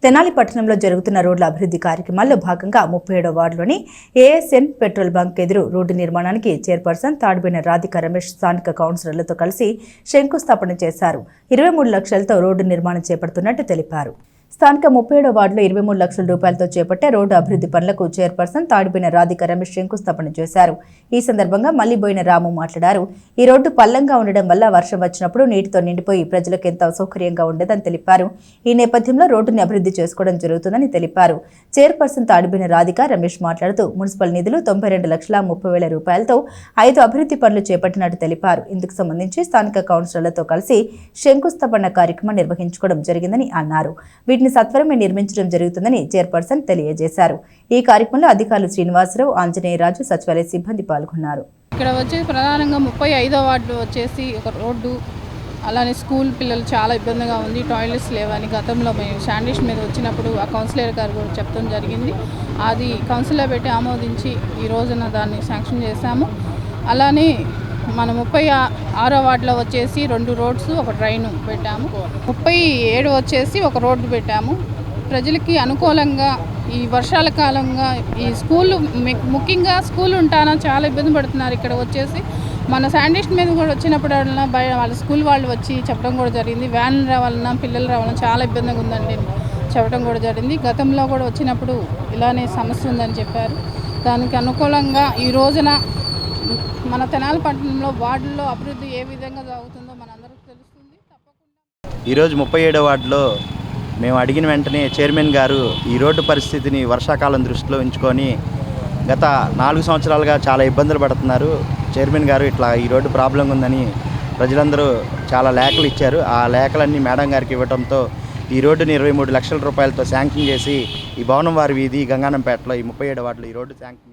తెనాలి పట్టణంలో జరుగుతున్న రోడ్ల అభివృద్ధి కార్యక్రమాల్లో భాగంగా 37వ వార్డులోని ఏఎస్ఎన్ పెట్రోల్ బంక్ ఎదురు రోడ్డు నిర్మాణానికి చైర్పర్సన్ తాడిబోయిన రాధిక రమేష్ స్థానిక కౌన్సిలర్లతో కలిసి శంకుస్థాపన చేశారు. 23 లక్షలతో రోడ్డు నిర్మాణం చేపడుతున్నట్టు తెలిపారు. స్థానిక 37వ వార్డులో 23 లక్షల రూపాయలతో చేపట్టే రోడ్డు అభివృద్ధి పనులకు చైర్పర్సన్ తాడిబోయిన రాధిక రమేష్ శంకుస్థాపన చేశారు. ఈ సందర్భంగా మల్లిబోయిన రాము మాట్లాడారు. ఈ రోడ్డు పల్లంగా ఉండడం వల్ల వర్షం వచ్చినప్పుడు నీటితో నిండిపోయి ప్రజలకు ఎంత అసౌకర్యంగా ఉండేదని తెలిపారు. ఈ నేపథ్యంలో రోడ్డుని అభివృద్ధి చేసుకోవడం జరుగుతుందని తెలిపారు. చైర్పర్సన్ తాడిబోయిన రాధిక రమేష్ మాట్లాడుతూ మున్సిపల్ నిధులు 92,30,000 రూపాయలతో 5 అభివృద్ధి పనులు చేపట్టినట్టు తెలిపారు. ఇందుకు సంబంధించి స్థానిక కౌన్సిలర్లతో కలిసి శంకుస్థాపన కార్యక్రమం నిర్వహించుకోవడం జరిగిందని అన్నారు. వీటిని సత్వరమే నిర్మించడం జరుగుతుందని చైర్పర్సన్ తెలియజేశారు. ఈ కార్యక్రమంలో అధికారులు శ్రీనివాసరావు, ఆంజనేయరాజు, సచివాలయ సిబ్బంది పాల్గొన్నారు. ఇక్కడ వచ్చేసి ప్రధానంగా 35వ వార్డు వచ్చేసి ఒక రోడ్డు, అలానే స్కూల్ పిల్లలు చాలా ఇబ్బందిగా ఉంది, టాయిలెట్స్ లేవని గతంలో మేము శాండిష్ మీద వచ్చినప్పుడు ఆ కౌన్సిలర్ గారు కూడా చెప్పడం జరిగింది. అది కౌన్సిలర్ పెట్టి ఆమోదించి ఈ రోజున దాన్ని శాంక్షన్ చేశాము. అలానే మన 36వ వార్డులో వచ్చేసి 2 రోడ్స్, ఒక డ్రైన్ పెట్టాము. 37 వచ్చేసి ఒక రోడ్డు పెట్టాము. ప్రజలకి అనుకూలంగా ఈ వర్షాల కాలంగా ఈ స్కూల్ ముఖ్యంగా స్కూల్ ఉంటానా చాలా ఇబ్బంది పడుతున్నారు. ఇక్కడ వచ్చేసి మన శాండిస్ట్ మీద కూడా వచ్చినప్పుడు వాళ్ళ స్కూల్ వాళ్ళు వచ్చి చెప్పడం కూడా జరిగింది. వ్యాన్ రావాలన్నా పిల్లలు రావాలన్నా చాలా ఇబ్బందిగా ఉందండి చెప్పడం కూడా జరిగింది. గతంలో కూడా వచ్చినప్పుడు ఇలానే సమస్య ఉందని చెప్పారు. దానికి అనుకూలంగా ఈ రోజున మన తెనాలి పట్టణంలో వార్డుల్లో అభివృద్ధి ఏ విధంగా జరుగుతుందో మనందరికీ తెలుస్తుంది. తప్పకుండా ఈరోజు 37వ వార్డులో మేము అడిగిన వెంటనే చైర్మన్ గారు ఈ రోడ్డు పరిస్థితిని వర్షాకాలం దృష్టిలో ఉంచుకొని గత 4 సంవత్సరాలుగా చాలా ఇబ్బందులు పడుతున్నారు. చైర్మన్ గారు ఇట్లా ఈ రోడ్డు ప్రాబ్లం ఉందని ప్రజలందరూ చాలా లేఖలు ఇచ్చారు. ఆ లేఖలన్నీ మేడం గారికి ఇవ్వడంతో ఈ రోడ్డుని 23 లక్షల రూపాయలతో శాంక్షన్ చేసి ఈ భవనం వారి వీధి గంగానంపేటలో ఈ 37వ వార్డులో ఈ రోడ్డు శాంక్షన్